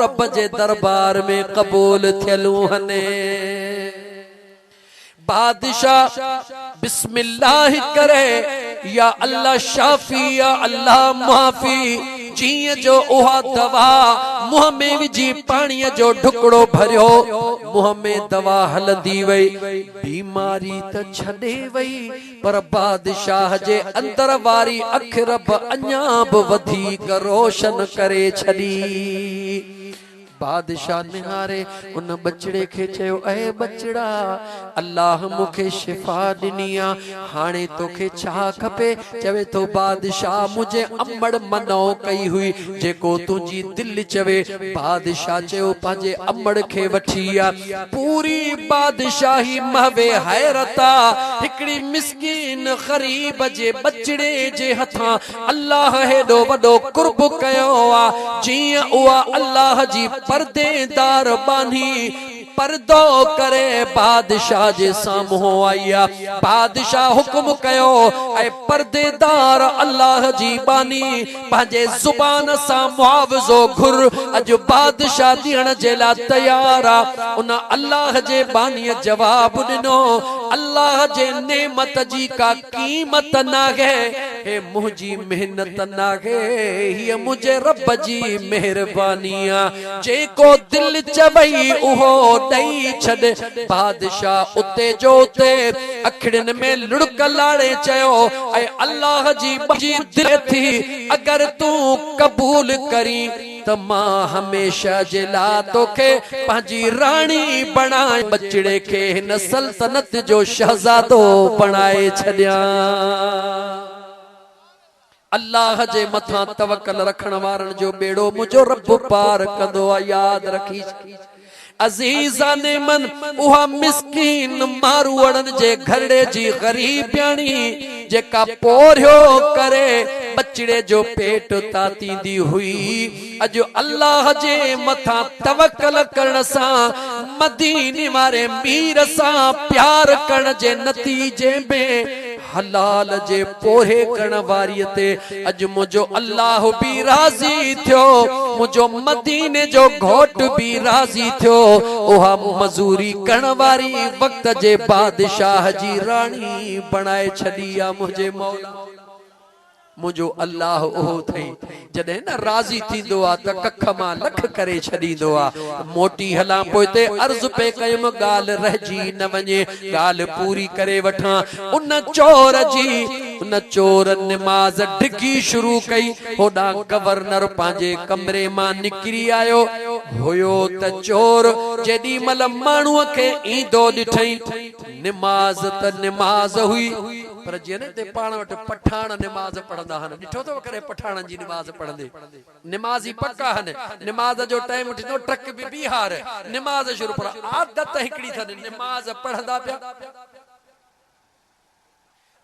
रब जे दरबार में कबूल थियलूं हने। बादशाह बिस्मिल्लाह करे, या अल्लाह शाफी या अल्लाह मुआफी। जीअं जो उहा दवा मुंह में विझी पानी जो ढुकड़ो भरियो, मुंह में दवा हलंदी वई, बीमारी त छॾे वई, पर बादशाह जे अंदर वारी अख रब अञा बि वधीक रोशन करे छॾी। बादशाह निहारे उन बचड़े के चयो, ऐ बचड़ा, अल्लाह मुखे शिफा दिनी आ, हाणे तोखे छा खपे? चवे तो बादशाह मुझे अम्मड़ मनो कई हुई, जेको तुझी दिल चवे। बादशाह चयो पांजे अम्मड़ के वठी आ। पूरी बादशाही महवे हैरता, हिकड़ी मिस्कीन गरीब जे बचड़े जे हथा अल्लाह हेडो वडो कुर्ब कयो आ। जियां उहा अल्लाह जी पर्देदार बानी पर्दो करे बादशाह जे साम्हूं आई आ। बादशाह हुक्म कयो, ऐ पर्देदार अल्लाह जी बानी, पंहिंजे जुबान सां मुआवज़ो घुर, अज बादशाह ॾियण जे लाइ तैयार आ। उन अल्लाह जे बानी जवाब ॾिनो, अल्लाह जे नेमत जी का कीमत नाहे, हे मुंहिंजी मेहनत नाहे, हीअ मुंहिंजे रब जी मेहरबानी आ। जेको दिल चवई उहो ॾेई छॾ। बादशाह उते जो उते अखिड़ियुनि में लुड़क लाड़े चयो, ऐं अल्लाह जी दिल थी, अगर तूं कबूल करी त मां हमेशा जे लाइ तोखे पंहिंजी राणी बणाए, बचड़े खे हिन सल्तनत जो शहजादो बणाए छॾियां। अल्लाह जे मथा तवक्कल रखण वारन जो बेड़ो मुझो रब पार कंदो आ, याद रखी। अजीज़ाने मन उहा मिस्कीन मारूअड़न जे घरड़े जी गरीबियाणी, जेका पोरियो करे बचड़े जो पेट तातींदी हुई, अजो अल्लाह जे मथा तवक्कल करण सां, मदीने वारे मीर सां प्यार करण जे नतीजे में हलाल जे पोहे करण वारी ते अज मुझो अल्लाह भी राजी थियो, मुझो मदीने जो घोट भी राजी थियो। उहा मजूरी करण वारी वक्त जे बादशाह जी रानी बनाए छड़ी आ। मुझे मौला मुझो अल्लाह ओहो थई, जडे न राजी थींदो आ त कख मां लख करे छडींदो आ। मोटी हला पोइते अर्ज पे कयम, गाल रहजी न वने, गाल पूरी करे वठा। उन चोर नमाज डिगी शुरू कई। होडा गवर्नर पांजे कमरे मां निकरी आयो होयो त चोर जेडी मल माणू के ईंदो दिठई, नमाज त नमाज हुई, पर जेने ते पाण वट पठान नमाज पढ़ंदा हन, ॾिठो तो करे पठाणन जी नमाज पढ़ंदे, नमाज़ी पक्का हन। नमाज जो टाइम उठिनो ट्रक भी बिहार नमाज शुरू, पर आदत हिकड़ी थन, नमाज पढ़ंदा पिया।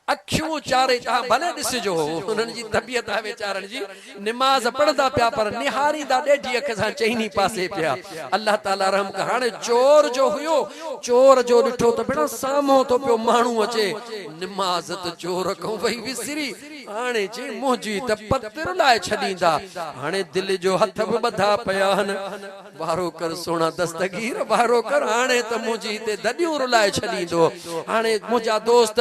अखियूं चारे तहां भले ॾिसजो उन्हनि जी तबियत आहे वीचारन जी, नमाज पढ़ंदा पिया पर निहारींदा ॾेढी अख सां चईनी पासे पिया। अल्लाह ताला रहम कर। हाणे चोर जो हुयो, चोर जो ॾिठो त भेण साम्हूं तो पियो माण्हू अचे, नमाज त चोर खां वई विसरी, हाणे जे मुंहिंजी त पतिर लाए छॾींदा। हाणे दिल जो हथ बि ॿधा पिया हन, वारो कर सोना दस्तगीर, वारो कर, हाणे त मुंहिंजी ते दॾियूं रुलाए छॾींदो। हाणे मुंहिंजा दोस्त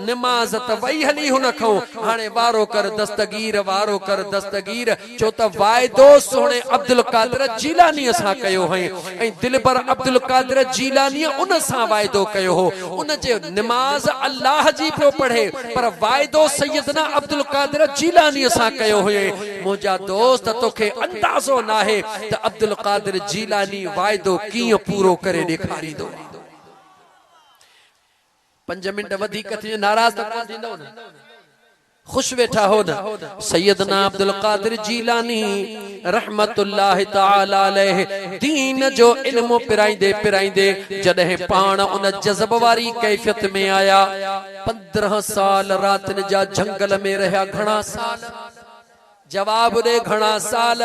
नमाज त वई हली हुन खां, हाणे वारो कर दस्तगीर, वारो कर दस्तगीर। छो त वाइदो सोने अब्दुल कादिर जीलानी सां कयो हई, ऐं दिलबर अब्दुल कादिर जीलानी उन सां वाइदो कयो हो। उन जे नमाज अल्लाह जी पियो पढ़े, पर वाइदो सैयदना अब्दुल कादिर जीलानी सां कयो हुए। मुंहिंजा दोस्त तोखे अंदाज़ो नाहे त अब्दुल कादिर जीलानी वाइदो कीअं पूरो करे ॾेखारींदो। 5 मिनट वधीक थी नाराज त कोन थींदो न, खुश वेठा हो न। सैयदना अब्दुल कादिर जीलानी रहमतुल्लाह तआला अलैह दीन जो इल्म पिराइंदे पिराइंदे जॾहिं पाण उन जज़ब वारी कैफियत में आया, 15 साल रातन जा जंगल में रहा, घणा साल जवाब दे घणा साल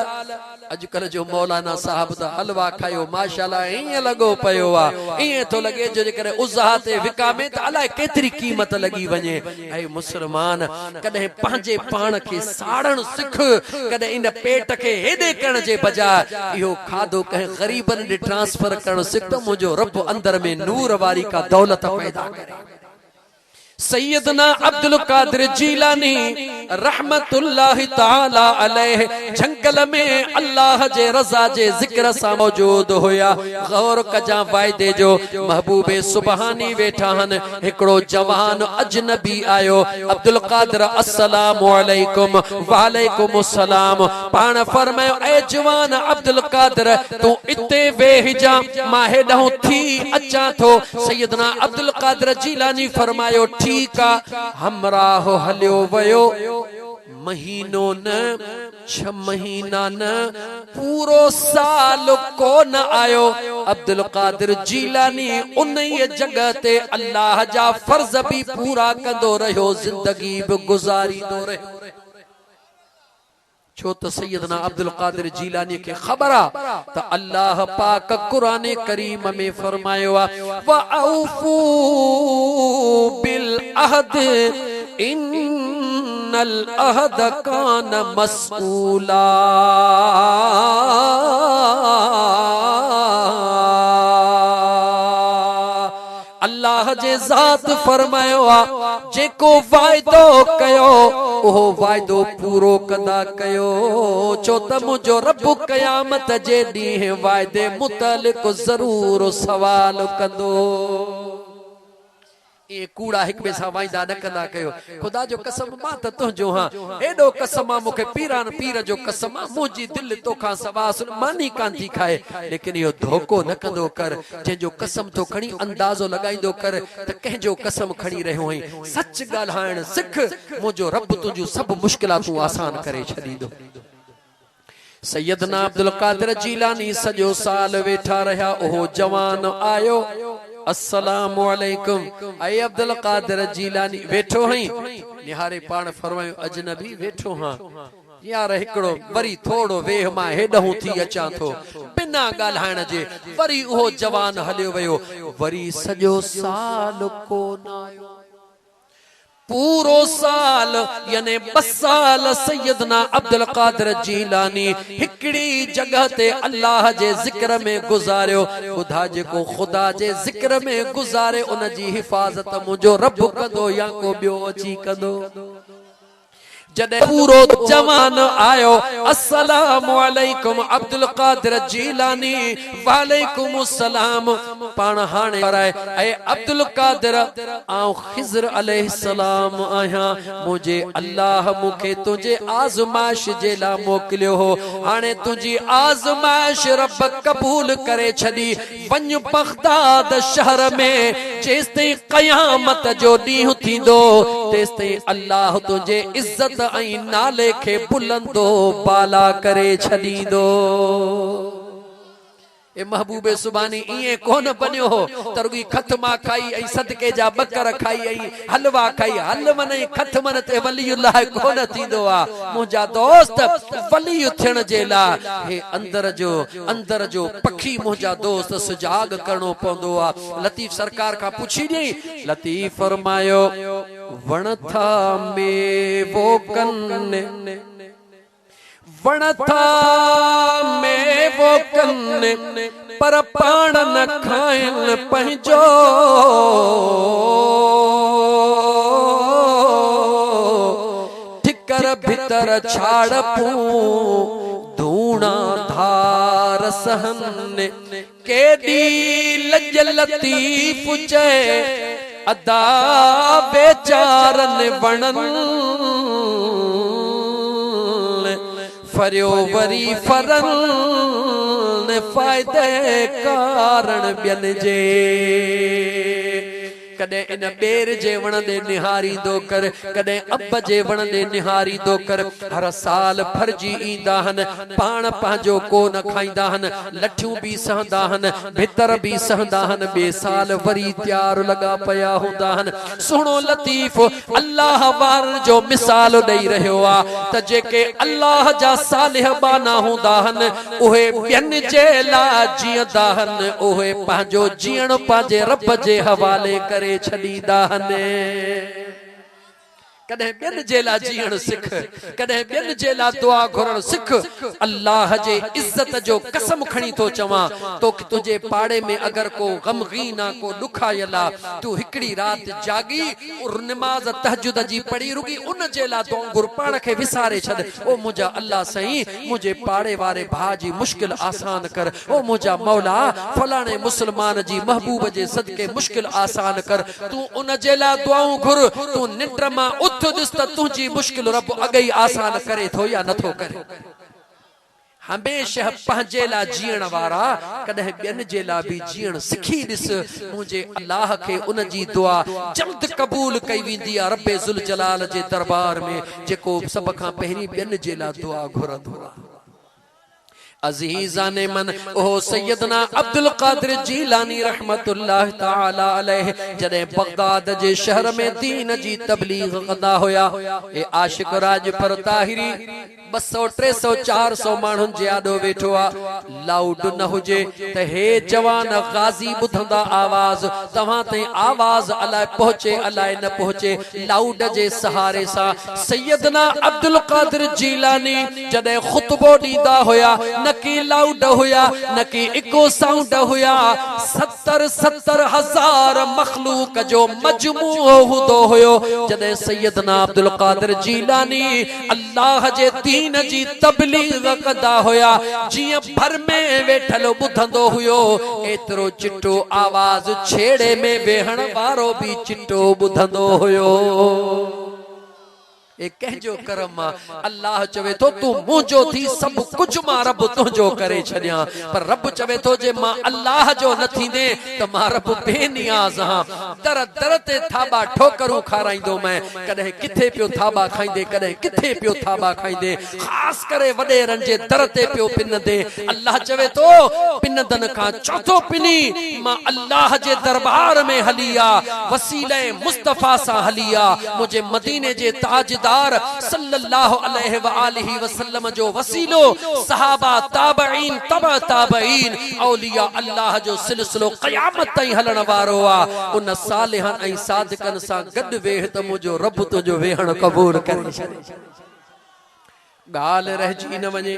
अजकल जो मौलाना साहब दा हलवा खायो माशाल्लाह इं लगो पयो आ इं तो लगे जो करे उज़ा ते विकामे त अलाए केतरी कीमत लगी वने। ऐ मुसलमान कदे पंहिंजे पान के साड़न सिख कदे इन पेट के हेदे करण जे बजाय इहो खादो कहीं गरीबन दे ट्रांसफर करण सिख तो मुझो रब अंदर में नूर वारी का दौलत पैदा करे। सैयदना अब्दुल कादिर जीलानी रहमतुल्लाहि ताला अलैह जंगल में अल्लाह जे रज़ा जे जिक्र सा मौजूद होया। गौर कजा वायदे जो महबूबे सुबहानी वेठा हन। हिकड़ो जवान अजनबी आयो। अब्दुल कादिर अस्सलामु अलैकुम वालेकुम अस्सलाम। पाण फरमायो ए जवान अब्दुल कादिर तू इते वेह जा मां हेडों थी अचा थो। सैयदना अब्दुल कादिर जीलानी फरमायो ठीक आ। हमरा हो हलियो वयो महीनो न 6 महीना न पूरो साल को न आयो। अब्दुल कादिर जीलानी उन जगह ते अल्लाह जा फर्ज भी पूरा कंदो रहो जिंदगी भी गुजारींदो रहो। छो तो सैयदना अब्दुल कादिर जीलानी के खबरा तो अल्लाह पाक कुरान करीम में फरमायो व औफू बिल अहद इन्नल अहद कान मसऊला। अल्लाह जे ज़ात फरमायो जेको वायदो कयो ओहो वायदो पूरो कंदा कयो। छो त मुझो रब क़यामत जे ॾींहुं वायदे मुतलिक़ ज़रूर सवाल कंदो। ये कूड़ा हिक बे सा वायदा न कंदा कयो। खुदा जो कसम मां त तुंहिंजो हां एडो कसम मूंखे पीरान पीर जो कसम मुंहिंजी दिल तोखां सवा मानी कान थी खाए। लेकिन इहो धोखो न कंदो कर जंहिंजो कसम तो खणी अंदाज़ो लगाईंदो कर त कंहिंजो कसम खणी रहियो आहीं। सच ॻाल्हाइण सिख मुंहिंजो रब तुंहिंजूं सभु मुश्किलातूं आसान करे छॾींदो। सैयदना अब्दुल कादिर जीलानी सॼो साल वेठा रहिया। ओहो जवान आयो अस्सलामु अलैकुम। ऐ अब्दुल कादिर जीलानी वेठो हई निहारे पाण फरमायो अजनबी वेठो हां यार हिकड़ो वरी थोड़ो वेह मां हेडहूं थी अचां थो। बिना ॻाल्हाइण जे वरी उहो जवान हलियो वियो। वरी सॼो साल कोन आयो। पूरो साल यानी 2 साल सैयदना अब्दुल कादिर जीलानी हिकड़ी जगह ते अल्लाह जे जिक्र में गुजारियो। खुदा जे को खुदा जे जिक्र में गुजारे उन जी हिफाजत मुझो रब कंदो या को बियो अची कंदो। जॾहिं पूरो जवान आयो अस्सलामु अलैकुम अब्दुल कादिर जीलानी वालेकुम अस्सलाम। पाण हाणे कराए ऐ अब्दुल कादिर आऊं खिज़र अलैहिस्सलाम आहियां। मुझे अल्लाह मुखे तुझे आज़माइश जे ला मोकिलियो हो। हाणे तुझी आज़माइश रब कबूल करे छॾी। वञ बगदाद शहर में जेसिताईं क़यामत जो ॾींहुं थींदो तेसिताईं अल्लाह तुझे इज्जत ऐं नाले खे बुलंदो बाला करे छॾींदो। ए महबूबे सुबानी इए कोन बनियो हो तरुगी खतमा खाई ऐं सदके जा बकर खाई ऐं हलवा खाई। हल मन खत मन ते वलीउल्लाह कोन थींदो आ। मुंहिंजा दोस्त वली थियण जे लाइ हे अंदर जो पखी मुंहिंजा दोस्त सुजाग करणो पवंदो आ। लतीफ सरकार खां पुछी ॾे। लतीफ फरमायो वण था मेवो कन वण था मेवो कन पर पाण न खाइन पंहिंजो। ठिकर भीतर छाड़ पू धूणा धार सहन केडी लज लतीफ चए अदा बेचारन वणन फरियो वरी फरन फायदे कारण ॿियनि जे। कदे इन बेर जे वण दे निहारी दो कर, कदे अब जे वण दे निहारी दो कर। हर साल फरजी ईंदा हन, पाण पंहिंजो को न खाईंदा हन, लठियूं भी सहंदा हन, भितर भी सहंदा हन, बे साल वरी त्यार लगा पया हूंदा हन। सुनो लतीफ अल्लाह वार जो मिसाल ॾेई रहियो आ त जेके अल्लाह जा सालिह बाना हूंदा हन उहे ॿियनि जे लाइ जीअंदा हन, उहे पंहिंजो जीअण पंहिंजे रब जे हवाले करे छॾींदा हन। कदे बिन जे लाइ जीअण सिख, कदे बिन जे लाइ दुआ घुरण सिख। अल्लाह जे इज्जत जो कसम खणी तो चवां, तो तुझे पाड़े में अगर को गमगीन आ, को दुखायला, तू हिकड़ी रात जागी और नमाज तहज्जुद जी पढ़ी रुगी उन जे लाइ दुआ घुर, पाण खे विसारे छॾ। ओ मुंहिंजा अल्लाह सही मुझे पाड़े वारे भा जी मुश्किल आसान कर। ओ मुंहिंजा मौला फलाणे मुसलमान जी महबूब जे सदके मुश्किल आसान कर। तू उन जे लाइ दुआऊं घुर, तू निंड मां तो दिस त तुझी मुश्किल रब अगई आसान करे थो या नथो करे। हमेशा पंहिंजे लाइ जीअण वारा कॾहिं ॿियनि जे लाइ भी जीअण सिखी ॾिस। मुंहिंजे अल्लाह खे उन जी दुआ जल्द कबूल कई वेंदी आहे रब्बे ज़ुल जलाल जे दरबार में, जेको सभ खां पहिरीं ॿियनि जे लाइ दुआ घुरंदो आहे। अजीज़ान मन ओ सैयदना अब्दुल कादिर जीलानी रहमतुल्लाह ताला अलैह जॾहिं बगदाद जे शहर में दीन जी तबलीग कंदा हुया, ए आशिक राज पर ताहिरी 200 300 400 माण्हुनि जे आॾो वेठो आहे। लाउड न हुजे त हे जवान गाज़ी ॿुधंदा आवाज़, तव्हां ताईं आवाज़ अलाए पहुचे अलाए न पहुचे। लाउड जे सहारे सां सैयदना अब्दुल कादिर जीलानी जॾहिं ख़ुतबो ॾींदा हुया, न की लाउड हुया न की इको साउंड हुया, 70 हज़ार मखलूक जो मजमूओ हुंदो हुयो। जॾहिं सैयदना अब्दुल कादिर जीलानी अल्लाह जे दीन जी तबलीग कंदा हुया, जीअं भर में वेठल ॿुधंदो हुयो, एतिरो चिट्टो आवाज़ छेड़े में वेहण वारो भी चिट्टो ॿुधंदो हुयो। ए कहजो करम अल्लाह चवे तो तू मुझो थी सब कुछ मां रब तुझो करे छड़िया, पर रब चवे तो जे मां अल्लाह जो न थींदे त मां रब बेनियाज़ हां। दर दर ते थाबा ठोकरूं खाराइंदो मैं, कदे किथे पियो थाबा खाइंदे, कदे किथे पियो थाबा खाइंदे, खास करे वडेरन जे दर ते पियो पिनदे। अल्लाह चवे तो पिनदन का चौथो पिनी मां अल्लाह जे दरबार में हलिया, वसीले मुस्तफा सा हलिया, मुझे मदीने जे ताजदार सल्लल्लाहु अलैहि व आलिहि वसल्लम जो वसीलो, सहाबा ताबईन तबा ताबईन औलिया अल्लाह जो सिलसिलो क़यामत ताईं हलण वारो आ। उन सालिहन ऐं सादिकन सां गॾु वेह त मुंहिंजो रब तुंहिंजो वेहण क़बूल करे छॾे। गाल रहजी न वने,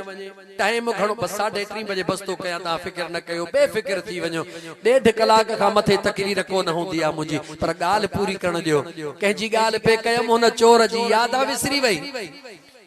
टाइम घणो बस 3:30 बजे बस तो कया, ता फिक्र न कयो, बेफिक्र थी वञो। 1.5 कलाक खां मथे तकरीर को न हुंदी आ मुंजी, पर गाल पूरी करण दियो। कंहिंजी गाल पे कयम हुन चोर जी याद आ विसरी वई।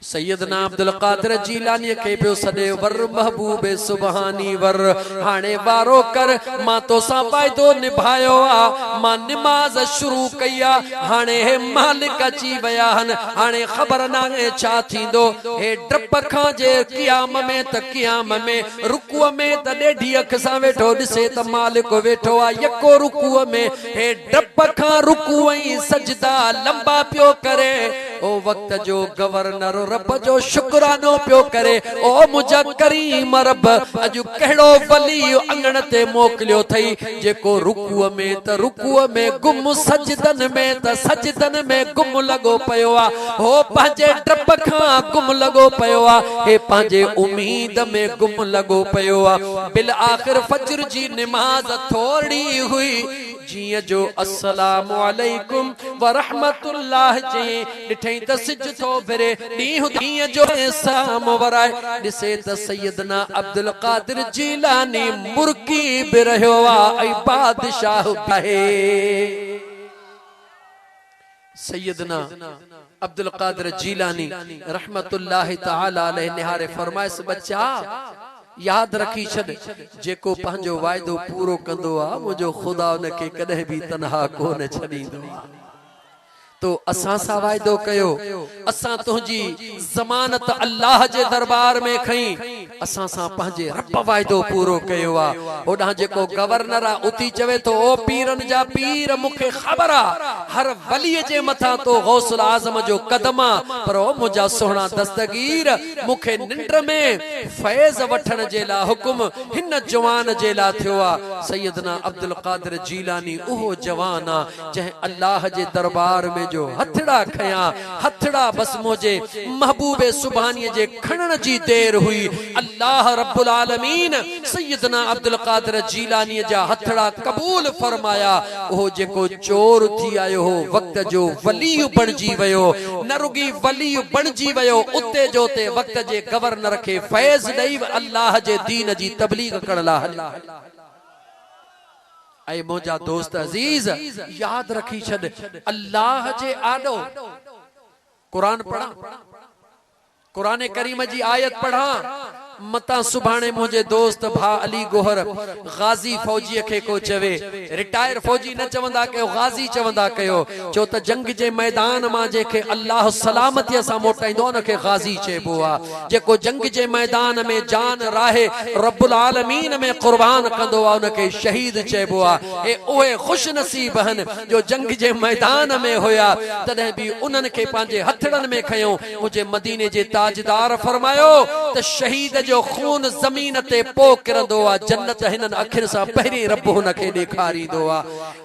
सैयदना अब्दुल कादिर जीलानी के पियो सदे वर महबूबे सुबहानी वर, हाणे वारो कर मां तो सा वायदो निभायो आ, मां नमाज शुरू कया, हाणे हे मालिक अची वया हन, हाणे खबर नाहे छा थींदो। हे डप खां जे क़याम में त क़याम में, रुकुअ में त ॾेढी अख सां वेठो ॾिसे त मालिक वेठो आ यको रुकुअ में। हे डप खां रुकू ऐं सजदा लंबा पियो करे, ओ वक्त जो गवर्नर रब जो शुक्रानो पियो करे। ओ मुझा करीम रब अजु कहिड़ो वली अंगण ते मोकिलियो थई, जेको रुकुअ में त रुकुअ में गुम, सजदन में त सजदन में गुम लगो पयो आ। हो पंहिंजे डप खां गुम लगो पयो आ, हे पंहिंजे उम्मीद में गुम लगो पयो आ। बिल आखिर फजर जी नमाज थोड़ी हुई, जिया जो अस्सलामु अलैकुम व रहमतुल्लाह जी ॾिठई त सिज थो फिरे, ॾींहुं ॾींहुं जो साम वराए ॾिसे त सैयदना अब्दुल कादिर जीलानी मुर्की बि रहियो आहे ऐं बादशाह आहे। सैयदना अब्दुल कादिर जीलानी रहमतुल्लाह ताला अलैहि निहारे फरमाइस, बच्चा याद रखी छॾ, जेको पंहिंजो वाइदो पूरो कंदो आ, मुंहिंजो खुदा उनखे कॾहिं बि तनहा कोन छॾींदो आ। तो असां सा वायदो कयो, असां तुझी ज़मानत अल्लाह जे दरबार में खई, असां सा पंहिंजे रब वायदो पूरो कयो आ। ओडा जेको गवर्नर आ उती चवे तो ओ पीरन जा पीर मूंखे ख़बर आ हर वली जे मथा तो गौसुल आज़म जो कदम आ, पर ओ मुंहिंजा सोहणा दस्तगीर मूंखे निंड में फैज़ वठण जे लाइ हुकुम हिन जवान जे लाइ थियो आ। सैयदना अब्दुल कादिर जीलानी उहो जवान आ जंहिं अल्लाह जे दरबार में जो हथड़ा खया, हथड़ा बस मुझे महबूबे सुभानी जे खणन जी देर हुई। अल्लाह रब्बुल आलमीन सैयदना अब्दुल कादिर जीलानी जा हथड़ा कबूल फरमाया। ओहो जेको चोर थी आयो हो वक्त जो वली बणजी वयो, न रुगी वली बणजी वयो, उते जो ते वक्त जे गवर्नर के फैज़ ॾेई अल्लाह जे दीन जी तबलीग करण ला हलिया। ऐ मोजा दोस्त अजीज याद रखी छद, अल्लाह जे आडो कुरान पढ़ा, कुरान करीम जी आयत पढ़ा, मता सुभाणे मुझे दोस्त भा अली गोहर गाजी फौजी के को चवे, रिटायर फौजी न चवंदा कयो, गाजी चवंदा कयो, चो त जंग जे मैदान मां जेके अल्लाह सलामती सां मोटाइंदो न के गाजी चइबो आ। जेको जंग जे मैदान में जान राहे रब्बुल आलमीन में कुर्बान कंदो आ, उनके शहीद चइबो आ। ए ओए खुश नसीब हन जो जंग जे मैदान में होया, तदे भी उनन के पांजे हथड़न में खयो। मुझे मदीने जे ताजदार फरमायो त शहीद जो खून जमीन ते पो किरंदो आ, जन्नत हिनन अखिन सा पहिरी रब हुनके ॾेखारींदो आ।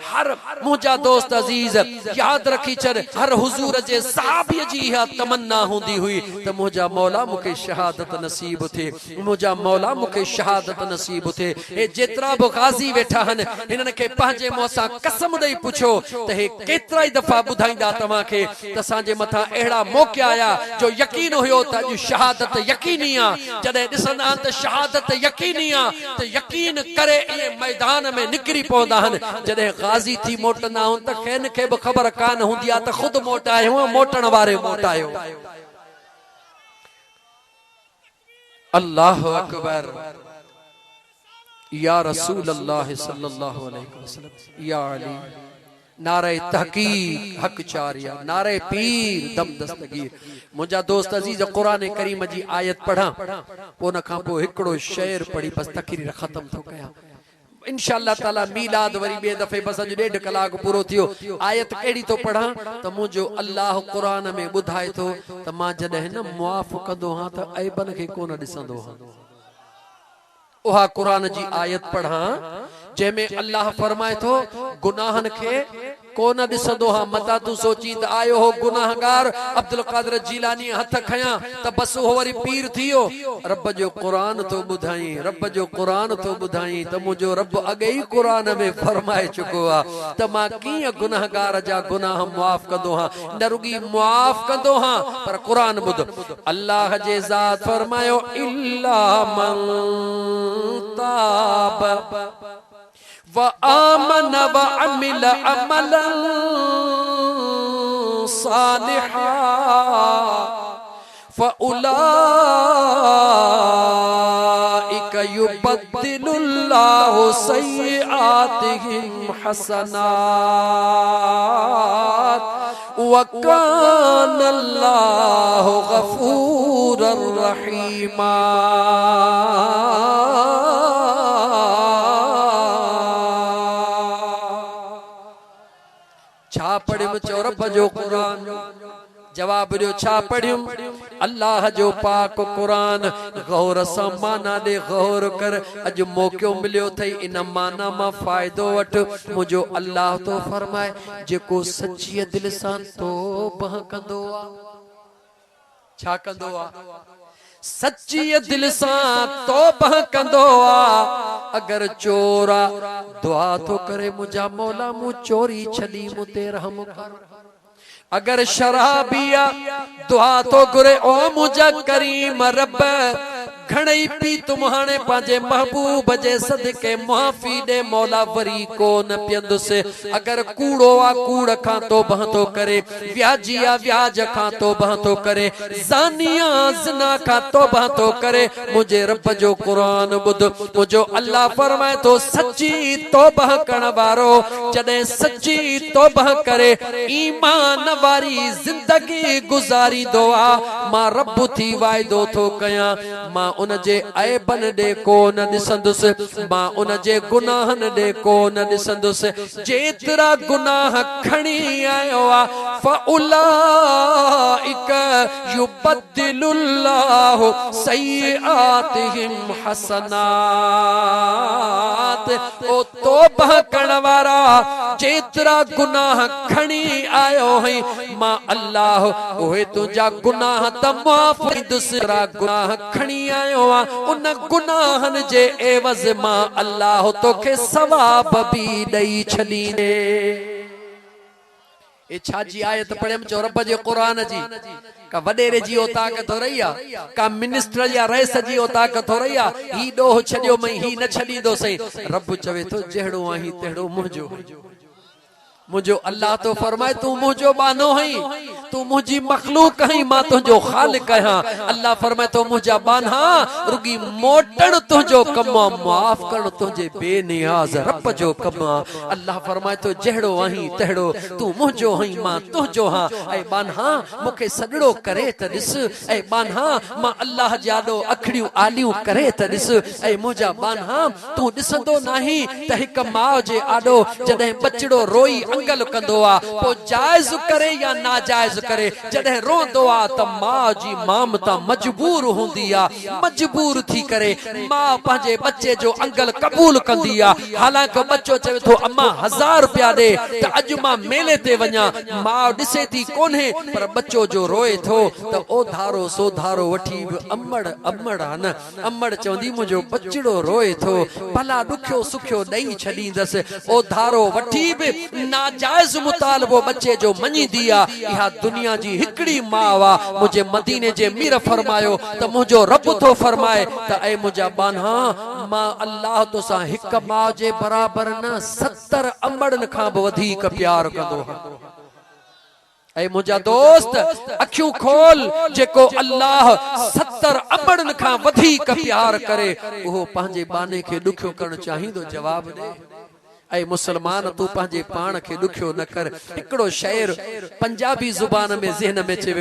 हर मुंहिंजा दोस्त अजीज याद रखी छॾ, हर हुजूर जे साहबीअ जी इहा तमन्ना हूंदी हुई त मुंहिंजा मौला मूंखे शहादत नसीब थे, मुंहिंजा मौला मूंखे शहादत नसीब थे। हे जेतिरा बि गाज़ी वेठा हन, हिनन खे पंहिंजे मुंहं सां कसम ॾेई पुछो त हे केतिरा ई दफ़ा ॿुधाईंदा तव्हांखे त असांजे मथां अहिड़ा मौक़े आया जो यकीन हुयो त अॼु शहादत यकीनी आ। जॾहिं ॾिसंदा त शहादत यकीनी आ त यकीन करे इहे मैदान में निकिरी पवंदा हन। जॾहिं गाज़ी थी मोटंदा आहिनि त खेनि खे बि ख़बर कान हूंदी आहे त ख़ुदि मोटायो, मोटण वारे मोटायो। अल्लाह अकबर, या रसूल अल्लाह सल्लल्लाहु अलैहि वसल्लम, या अली, नारे तहकीक हक चारिया, नारे पीर दम दस्तगीर। मुंहिंजा दोस्त अजीज कुरान करीम जी आयत पढ़ा, पोइ खां पोइ हिकिड़ो शेर पढ़ी बस तकरीर ख़त्म थो कयां। इंशाअल्लाह ताला मीलाद वरी ॿिए दफ़े बस अॼु 1.5 कलाक पूरो थियो। आयत कहिड़ी तो पढ़ा त मुंहिंजो अल्लाह कुरान में ॿुधाए थो त मां जॾहिं न मुआफ़ कंदो हा त ऐबन खे कोन ॾिसंदो हा। उहा कुरान जी आयत पढ़ा जंहिंमें अल्लाह फरमाए थो गुनाहन खे कोन ॾिसंदो हा। मता तू सोची त आयो हो गुनाहगार अब्दुल कादिर जीलानी हथ खया त बस हो वरी पीर थियो। रब जो कुरान तो ॿुधाई, रब जो कुरान तो ॿुधाई त मुंहिंजो रब अॻे ई कुरान में फरमाए चुको आ त मां कीअं गुनाहगार जा गुनाह मुआफ़ कंदो हा, न रुगी मुआफ़ कंदो हा पर कुरान ॿुध। अल्लाह जे ज़ात फरमायो इल्ला मन ताब व आमन व अमिल अमलन सालिहा फउलाइका युबद्दिलुल्लाहु सय्यिआतिहिम हसनात व कानल्लाहु गफूरर रहीमा। छा पढ़ियुम चो रब जो कुरान, जवाब ॾियो छा पढ़ियुम अल्लाह जो पाक कुरान। गौर सां माना ॾे गौर कर, अॼु मौक़ो मिलियो थई इन माना मां फ़ाइदो वठ। मुंहिंजो अल्लाह तो फरमाए जेको सच्ची दिल सां तौबा कंदो आ, छा कंदो आ, सच्ची दिल सां तौबा कंदो आ। अगर चोरा दुआ तो करे मुंहिंजा मौला मूं चोरी छॾी मूं ते रहम कर। अगर शराबिया दुआ तो घुरे ओ मुंहिंजा करीम रब घणई पी तुम हाणे पांजे महबूब जे सदके माफी दे मौला वरी कोन पियंदुसि अगर कूड़ो आ कूड़ खां तौबा तो करे व्याजी आ व्याज खां तौबा तो करे ज़ानिया ज़िना खां तौबा तो करे मुझे रब जो कुरान बुध मुझो अल्लाह फरमाए तो सच्ची तौबा करण वारो जॾहिं सच्ची तौबा करे ईमान वारी जिंदगी गुजारी दो आ मां रब थी वायदो थो कयां मां उन जे ऐबन दे को न ॾिसंदुसि मां उन जे गुनाहन दे को न ॾिसंदुसि जेतिरा गुनाह खणी आयो आ फउलाइक युबद्दिलुल्लाहु सय्यातिहिम हसनात ओ तौबा करण वारा जेतिरा गुनाह खणी आयो है मां अल्लाह ओहे तुंहिंजा गुनाह त माफ़ दूसरा गुनाह खणी आयो आ उन गुनाहन जे एवज़ मां अल्लाह तोखे सवाब भी ॾेई छॾींदे ए छाजी आयत पढ़ियम चो रब जे कुरान जी का वडेरे जी ओ ताकत हो रही आ का मिनिस्टर या रईस जी ओ ताकत हो रही आ ही ॾोह छॾियो मई ही न छॾींदो सही रब चवे तो जहिड़ो आहीं तहिड़ो मुंहिंजो मुझो अल्लाह तो फरमाए तू मुझो बानो है तू मुझी मखलूक है मां तुझो खालिक है अल्लाह फरमाए तो मुझा बाना रुगी मोटन तुझो कमा माफ कर तुझे बेनियाज रब जो कमा अल्लाह फरमाए तो जहड़ो आही तहड़ो तू मुझो है मां तुझो हां ए बाना मुखे सगड़ो करे त दिस ए बाना मां अल्लाह जाडो अखड़ियूं आलियूं करे त दिस ए मुझा बाना तू दिसंदो नाही त हिक मां जे आडो जदे बचड़ो रोई अंगल कंदो आ पो जायज करे या नाजायज करे जडे रोंदो आ त मां जी मामता मजबूर हुंदी आ मजबूर थी करे मां पंहिंजे बच्चे जो अंगल कबूल कंदी आ हालांकि बच्चो चवे थो अम्मा 1000 रुपया दे त अज मां मेले ते वञा मां ॾिसे थी कोन्हे पर बच्चो जो रोए थो त ओ धारो सो धारो वठी अमड़ अमड़ न अमड़ चवंदी मुंहिंजो बचड़ो रोए थो भला ॾुखियो सुखियो ॾेई छॾींदसि ओ धारो वठी बि नाजायज मुतालबो बच्चे जो मनी दिया इहा दुनिया जी हिकड़ी मां वा मुझे मदीने जे मीर फरमायो त मुझो रब तो फरमाए त ए मुझा बाना मां अल्लाह तो सा हिक मां जे बराबर न 70 अमड़न खां भी वधीक प्यार कंदो ऐ मुझा दोस्त अखियूं खोल जेको अल्लाह 70 अमड़न खां वधीक प्यार करे उहो पंहिंजे बाने खे ॾुखियो करण चाहींदो जवाब दे ऐ मुसलमान तू पंहिंजे पाण खे ॾुखियो न कर हिकिड़ो शेर पंजाबी ज़ुबान में ज़हन में अचे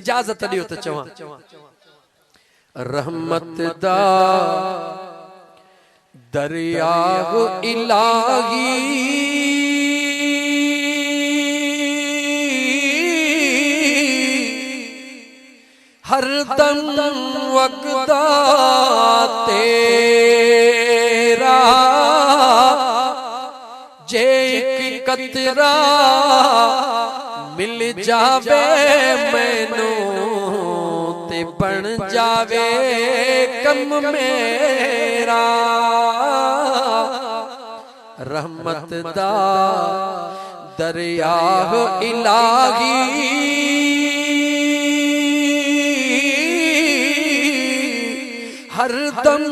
इजाज़त ॾियो त चवां रहमत दा दरिया इलाही हरदम वक़्ता तेरा जे एक कतरा मिल जावे मैनू ते बन जावे कम मेरा रहमत दा दरिया इलाही हरदम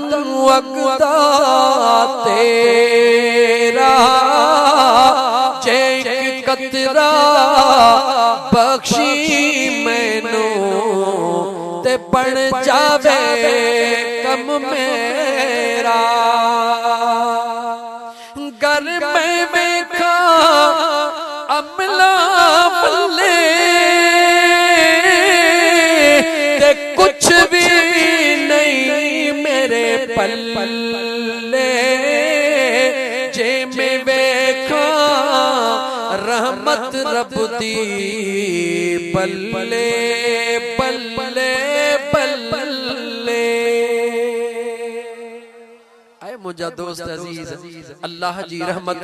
वक़्ता तेरा जे कतरा बख्शी मैनू ते बन जावे कम मेरा घर में देखा अमला बल्ले ते कुछ भी नहीं मेरे पल्ले जे में वेखा रहमत रब दी पल्ले पल्ले पल्ले आए मुझा दोस्त अजीज अल्लाह जी रहमत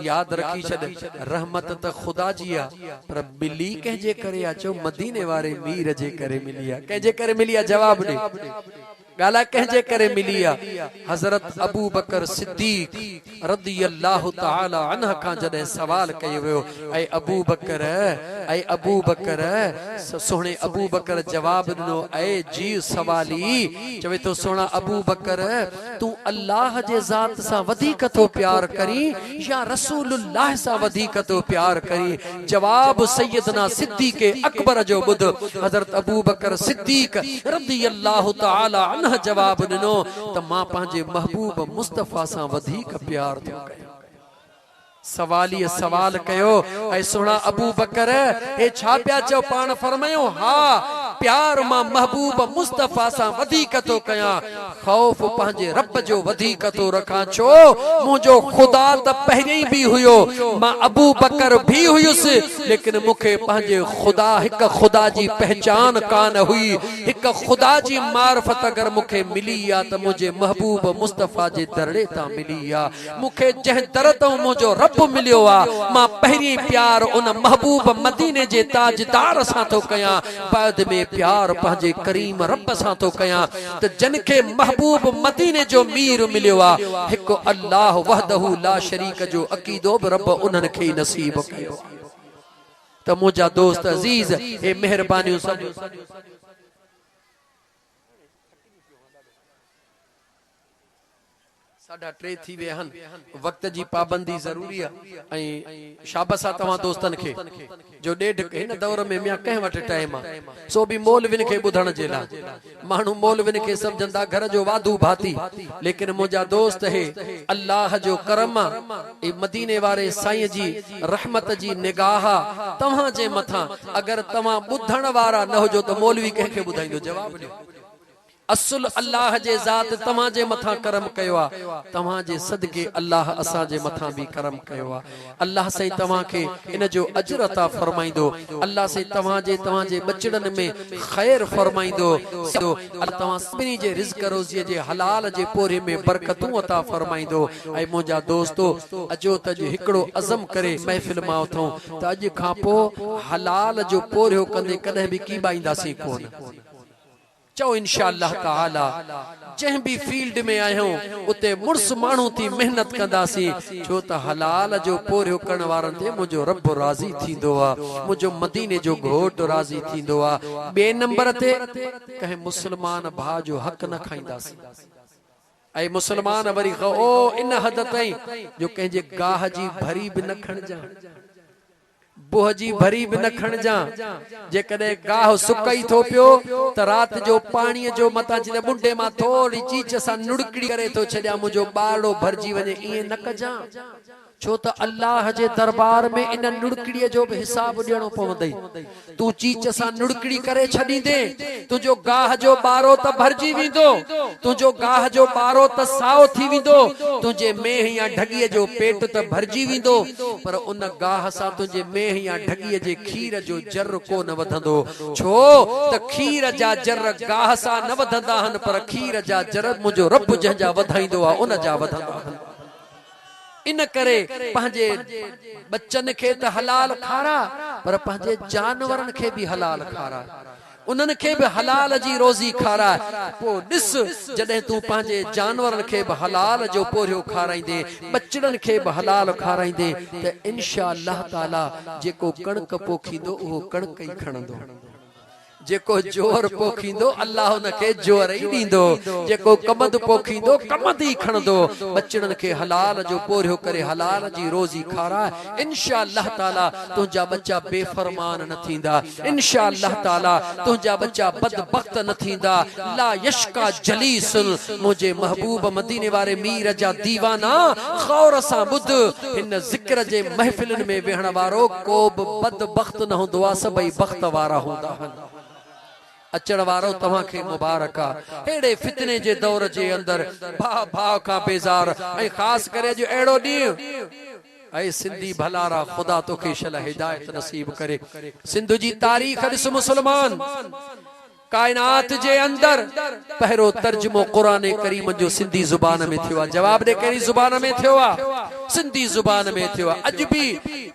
याद रखी छॾ रहमत त खुदा जी आ पर मिली कंहिंजे करे आ चो मदीने वारे मीर जे करे मिली आ कंहिंजे करे मिली आ जवाब ॾे गाला कंहिंजे करे मिली आ हज़रत अबू बकर सिद्दीक रज़ी अल्लाह तआला अन्हु खां जॾहिं सवाल कयो वियो ऐं अबू बकर ऐ अबू बकर सोहणे अबू बकर जवाब दिनो ऐ जी सवाली चवे तो सोना अबू बकर तू अल्लाह जे ज़ात सा वधीक तो प्यार करी या रसूलुल्लाह सा वधीक तो प्यार करी। जवाब सैयदना सिद्दीक अकबर जो बुध हजरत अबू बकर सिद्दीक रज़ियल्लाहु तआला अन्हु जवाब दिनो त मां पंहिंजे महबूब मुस्तफा सा वधीक प्यार थो कयां। सवाली सवाल कयो ऐ सोना अबू बकर ए छा पिया चो पान फरमायो हा प्यार मां महबूब मुस्तफा सा वधीक तो कयां खौफ पंहिंजे रब जो वधीक तो रखां छो मुंहिंजो खुदा त पहिरीं भी हुयो मां अबू बकर भी हुयुस लेकिन मुखे पंहिंजे खुदा हिक खुदा जी पहचान कान हुई हिक खुदा जी मार्फत अगर मुखे मिली या त मुझे महबूब मुस्तफा जे दरड़े ता मिली या मुखे जह दर तो मुझो रब मिलियो आ मां पहिरीं प्यार उन महबूब मदीने जे ताजदार सां तो कयां बाद में प्यार पंहिंजे करीम रब सां तो कयां त जन खे महबूब मदीने जो मीर मिलियो आ हिक अल्लाह वहदहू ला शरीक जो अकीदो बि रब उन्हनि खे नसीब कयो। त मुंहिंजा दोस्त अजीज हे मेहरबानियूं सब साढ़ा 3 थी वे हन वक्त जी पाबंदी जरूरी है शाबस तवा दोस्तन के जो 1.5 इन दौर में मिया कह वट टाइम सो भी मौलविन के बुधण जे ला मानू मौलविन के समझंदा घर जो वादू भाती लेकिन मुजा दोस्त है अल्लाह जो करम ए मदीने वाले साईं जी रहमत जी निगाह तवा जे मथा अगर तवा बुधण वारा न हो जो तो मौलवी कह के बुधाइंदो जवाब दियो। असुल अल्लाह जे ज़ात तवा जे मथा करम कयो आ तवा जे सदके अल्लाह असा जे मथा भी करम कयो आ अल्लाह से तवा के इन जो अजर अता फरमाइंदो अल्लाह से तवा जे बचड़न में खैर फरमाइंदो तवा सभिनी जे रिज़्क रोज़ी जे हलाल जे पोरे में बरकतूं अता फरमाइंदो। ऐ मुंजा दोस्तो अजो तज हिकड़ो अज़म करे महफिल मां उथो त अज खां पो हलाल जो पोरियो कंदे कदे भी कीबाइंदासी कोन चो इंशाअल्लाह ताला जह भी फील्ड में आयो उते मुर्स मानू थी मेहनत कंदासी छो त हलाल जो पोरियो करण वारन ते मुजो रब राजी थींदो आ मुजो मदीने जो घोट राजी थींदो आ। बे नंबर ते कहे मुसलमान भा जो हक न खाइंदासी ऐ मुसलमान वरी ओ इन हद ताईं जो कहे जे गाह जी भरी भी न खणजा बोह जी भरी भी न खणजा जे कदे गाह सुकई थो पियो त रात जो पानी जो मता जे मुंडे मा थोड़ी चीच सा नुड़कड़ी करे तो छड्या मुजो बाड़ो भरजी वने ई न कजा छो त अल्लाह जे दरबार में इन नुड़कड़ी जो भी हिसाब देणो पवंदई तू चीच सा नुड़कड़ी करे छडींदे तुजो गाह जो बारो त भरजी विंदो तुजो गाह जो बारो त साओ थी विंदो तुजे मेह या ढगी जो पेट त भरजी विंदो पर उन गाह सा तुजे मेह या ढगी जे खीर जो जर को न वधंदो छो त खीर जा जर गाह सा न वधंदा हन पर खीर जा जर मुजो रब जंजा वधाइंदो आ उन जा वधंदा हन। इन करे पंहिंजे बच्चन के त हलाल खारा पर पंहिंजे जानवरन के भी हलाल खारा उन्हन के भी हलाल जी रोजी खारा पो दिस जदे तू पंहिंजे जानवरन के भी हलाल जो पोरियो खाराइंदे बच्चड़न के भी हलाल खाराइंदे त इंशाअल्लाह ताला जेको कणक पोखींदो वो कणक ही खणंदो जेको जोर पोखींदो अल्लाह उनके जोर ही दींदो जेको कमद पोखींदो कमद ही खणदो बच्चड़न के हलाल जो पोरियो करे हलाल जी रोजी खारा इंशाअल्लाह ताला तुझा बच्चा बेफरमान न थींदा इंशाअल्लाह ताला तुझा बच्चा बदबख्त न थींदा। ला यशका जलीसन मुझे महबूब मदीने वाले मीर जा दीवाना खौर सा बुध इन जिक्र जे महफिलन में वेहण वारो को बदबख्त न हुंदो आ सभई बख्त वारा हुंदा हन। अचण वारो तवा के मुबारक एड़े फितने जे दौर जे अंदर भाव भाव का बेजार ऐ खास करे जो एड़ो दी ऐ सिंधी भलारा खुदा तो के शल हिदायत नसीब करे। सिंधु जी तारीख दिस मुसलमान कायनात जे अंदर पहरो तर्जुमो कुरान करीम जो सिंधी जुबान में थियो जवाब दे कहिड़ी जुबान में थियो सिंधी जुबान में थियो अज भी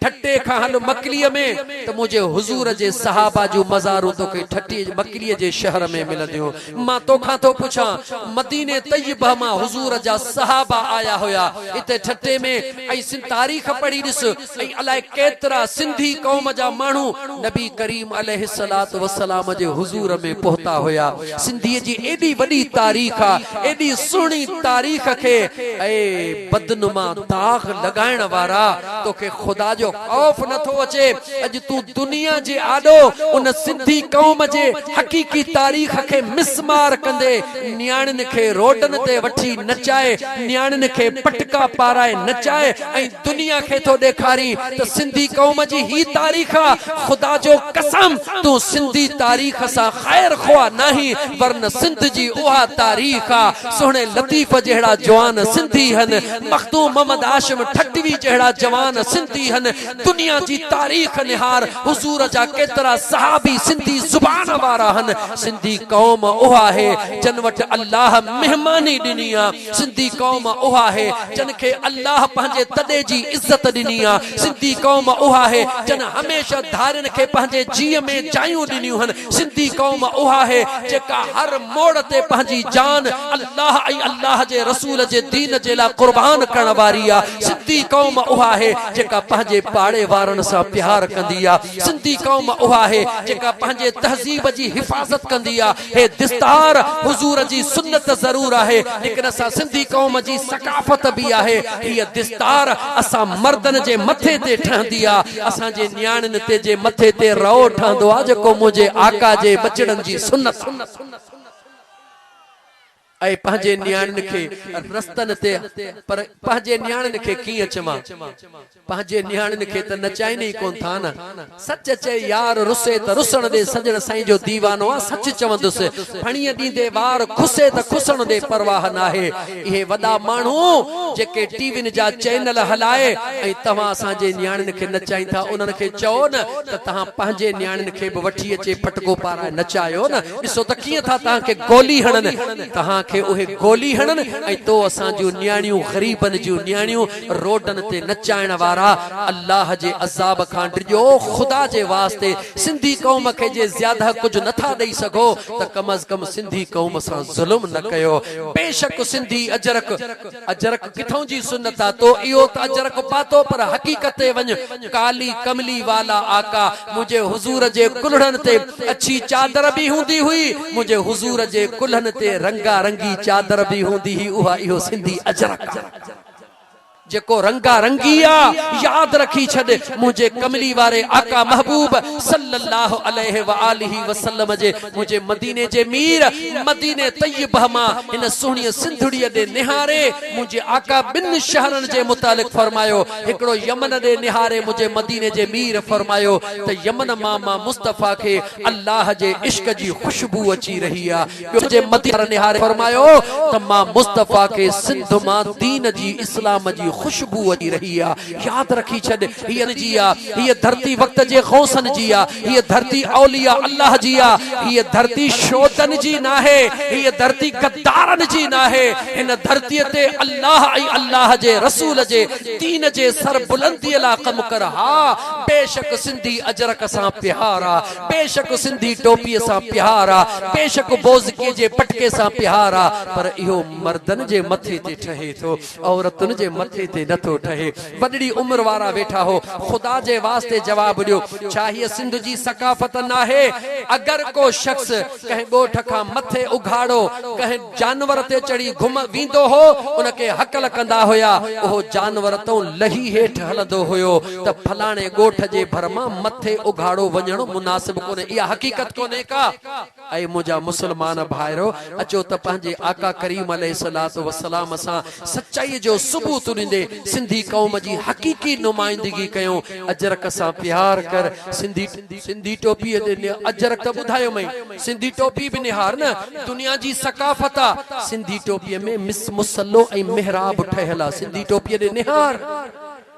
ठट्टे खां हल मकलीअ में त मुझे हुजूर जे सहाबा जो मज़ारू तो के ठट्टी मकलीअ जे शहर में मिलंदियो। मां तोखां तो पुछां मदीने तय्यबा मां हुजूर जा सहाबा आया होया इते ठट्टे में ऐं तारीख़ पढ़ी ॾिस ऐं अलाए केतिरा सिंधी क़ौम जा माण्हू नबी करीम अलैहिस्सलातु वस्सलाम जे हुजूर में पहुता होया। सिंधीअ जी एॾी वॾी तारीख़ आहे, एॾी सुहिणी तारीख़ खे ऐं बदनुमा दाग़ लॻाइण वारा तोखे खुदा जो खौफ नथो अचे। अॼु तूं दुनिया जे आॾो उन सिंधी क़ौम जे हक़ीक़ी तारीख़ खे मिसमार कंदे न्याणियुनि खे रोडनि ते वठी नचाए, न्याणियुनि खे पटका पाराए नचाए ऐं दुनिया खे थो ॾेखारी त सिंधी क़ौम जी ही तारीख़ आहे। खुदा जो कसम तूं सिंधी तारीख़ सां ख़ैर ख़्वाह नहीं, वरन सिंध जी उहा तारीख़ आहे। सुहिणे लतीफ़ जहिड़ा जवान सिंधी हन, मखदूम मोहम्मद हाशिम ठटवी जहिड़ा जवान सिंधी हन। दुनिया जी तारीख़ निहार हुजूर जा केतिरा सहाबी सिंधी ज़ुबान वारा हन। सिंधी क़ौम उहा आहे जन वटि अल्लाह मेहमानी ॾिनी आहे। सिंधी क़ौम उहा आहे जन खे अल्लाह पंहिंजे तॾे जी इज़त ॾिनी आहे। सिंधी क़ौम उहा आहे जन हमेशह धारियुनि खे पंहिंजे जीअ में जायूं ॾिनियूं हन। सिंधी क़ौम उहा आहे जेका हर मोड़ ते पंहिंजी जान अल्लाह ऐं अल्लाह जे रसूल जे दीन जे लाइ कुर्बान करण वारी आहे। सिंधी क़ौम उहा आहे जेका पंहिंजे पाड़े वारनि सां प्यार कंदी आहे। सिंधी क़ौम उहा आहे जेका पंहिंजे तहज़ीब जी हिफ़ाज़त कंदी आहे। हे दिस्तार हुजूर जी सुन्नत ज़रूर आहे, लेकिन असां सिंधी क़ौम जी सकाफ़त बि आहे। हीअ दिस्तार असां मर्दनि जे मथे ते ठहंदी आहे, असांजे न्याणियुनि ते जे मथे ते रओ ठहंदो आहे जेको मुंहिंजे आका जे बचड़नि जी सुन्नत। ऐं पंहिंजे न्याणियुनि खे रस्तनि ते पर पंहिंजे न्याणियुनि खे कीअं चवां, पंहिंजे न्याणियुनि खे त नचाईनि ई कोन था न। सच चए यार रुसे त रुसण दे, सजण साईं जो दीवानो आहे, सच चवंदुसि। फणीअ ॾींदे वार खुसे त खुसण दे परवाह नाहे। इहे वॾा माण्हू जेके टीवियुनि जा चैनल हलाए ऐं तव्हां असांजे न्याणियुनि खे नचाई था, उन्हनि खे चओ न त तव्हां पंहिंजे न्याणियुनि खे बि वठी अचे पटको पाराए नचायो न। ॾिसो त कीअं था तव्हांखे गोली हणनि, तव्हां खे उहे गोली हणनि ऐं तो असां जूं न्याणियूं ग़रीबनि जूं न्याणियूं रोडनि ते नचाइण वारा अल्लाह जे अज़ाब खां डिॼो। ख़ुदा जे वास्ते सिंधी क़ौम खे जे ज़्यादा कुझु नथा ॾेई सघो त कम अज़ कम सिंधी क़ौम सां ज़ुल्म न कयो। बेशक सिंधी अजरक, अजरक किथों जी सुन्नत आहे, तो इहो त अजरक पातो पर हक़ीक़त ते वञ। काली कमली वाला आका मुंहिंजे हुजूर जे कुल्हनि ते अच्छी चादर बि हूंदी हुई, मुंहिंजे हुजूर जे कुल्हनि ते रंगा रंगी चादर भी होंदी ही, उहा इहो सिंधी अजरक जेको रंगा रंगी आ। याद रखी छॾ मुझे कमली वारे आका महबूब सल्लल्लाहु अलैहि व आलिहि वसल्लम जे मुझे मदीने जे मीर मदीने तय्यबा मां इन सुहिणी सिंधड़ीअ दे निहारे मुझे आका बिन शहरन जे मुतालिक फरमायो। हिकड़ो यमन दे निहारे मुझे मदीने जे मीर फरमायो त यमन मामा मुस्तफा के अल्लाह जे इश्क जी खुशबू अची रही आ। मुझे मदीने निहारे फरमायो त मां मुस्तफा के सिंध मां दीन जी इस्लाम जी खुशबू अची रही आ। याद रखी छॾ हीअ जी आ, हीअ धरती वक्त जे गौसन जी आ, हीअ धरती औलिया अल्लाह जी आ, हीअ धरती शोतन जी नाहे, हीअ धरती गद्दारन जी नाहे। हिन धरतीअ ते अल्लाह ऐं अल्लाह जे रसूल जे दीन जे सर बुलंदीअ लाइ कम कर। हा बेशक सिंधी अजरक सां प्यार आ, बेशक सिंधी टोपीअ सां प्यार आ, बेशक बोज़की जे पटके सां प्यार आ, पर इहो मर्दन जे मथे ते ठहे थो, औरतुन जे मथे ते नथो ठहे। वॾड़ी उम्र वारा वेठा हो, खुदा जे वास्ते जवाब ॾियो छा हीअ सिंध जी सकाफ़त नाहे? अगर को शख्स कंहिं ॻोठ खां मथे उघाड़ो कंहिं जानवर ते चढ़ी घुम वेंदो हो, उनखे हकल कंदा हुया, उहो जानवर तो लही हेठ हलंदो हुयो त फलाणे ॻोठ जे भर मां मथे उघाड़ो वञणो मुनासिब कोन्हे। इहा हकीकत कोन्हे का? ऐं मुंहिंजा मुस्लमान भाइरो अचो त पंहिंजे आका करीम अलैहिस्सलातु वस्सलाम सां सचाई जो सबूत ॾींदे सिंधी क़ौम जी हकीकी नुमाइंदगी कयूं। अजरक सां प्यार कर। सिंधी टोपी अजरक त ॿुधायो मई, सिंधी टोपी बि निहार न, दुनिया जी सकाफ़त आ। सिंधी टोपीअ में मुसल्लो ऐं मेहराब ठहियल आहे, सिंधी टोपीअ ॾे निहार।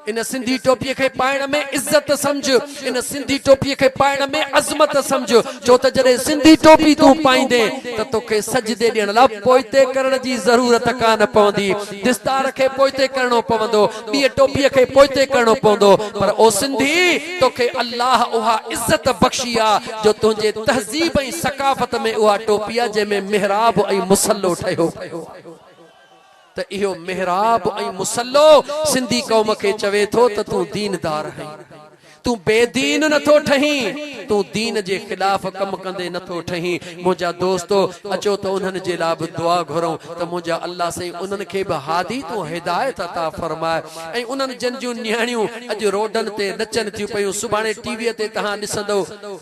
इन सिंधी टोपीअ खे पाइण में इज्जत समझ, इन सिंधी टोपीअ खे पाइण में अज़मत समझ। छो त जॾहिं सिंधी टोपी तूं पाईंदे त तोखे सजदे ॾियण लाइ पोइते करण जी ज़रूरत कान पवंदी। दिस्तार खे पोइते करणो पवंदो, ॿिए टोपीअ खे पोइते करणो पवंदो। पर ओ सिंधी तोखे अल्लाह उहा इज्जत बख़्शी आहे जो तुंहिंजे तहज़ीब ऐं सकाफ़त में उहा टोपी आहे जंहिंमें मिहराब ऐं मुसल्लो ठहियो पियो। त इहो मिहराब ऐं मुसल्लो सिंधी कौम खे चवे थो त तूं दीनदार आहीं, तू बेदीन नथो ठहीं, तू दीन जे खिलाफ कम कंदे नथो ठहीं। मुंहिंजा दोस्तो अचो त उन्हनि जे लाइ बि दुआ घुरूं त मुंहिंजा अल्लाह साईं उन्हनि खे बि हादी तू हिदायत अता फरमाए। ऐं उन्हनि जिन जूं नियाणियूं अॼु रोडनि ते नचनि थियूं पियूं, सुभाणे टीवीअ ते तव्हां ॾिसंदो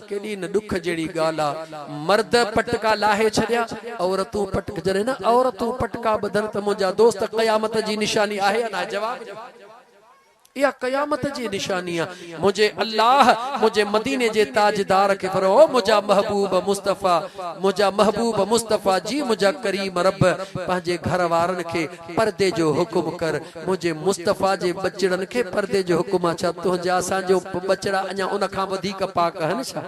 केॾी न ॾुख जहिड़ी ॻाल्हि आहे। मर्द पटका लाहे छॾिया, औरतूं पटक जॾहिं न औरतूं पटका ॿधनि त मुंहिंजा दोस्त क़यामत जी निशानी आहे या न? जवाब या क़यामत जी निशानी आहे। मुझे अल्लाह मुझे मदीने जे ताजदार के फरो मुझा महबूब मुस्तफ़ा, मुझा महबूब मुस्तफ़ा जी मुझा करीम रब पंहिंजे घर वारन के पर्दे जो हुक्म कर। मुझे मुस्तफ़ा जे बचड़न के पर्दे जो हुक्म छा तुंहिंजा असांजो बचड़ा अञा उन खां वधीक पाक आहिनि छा?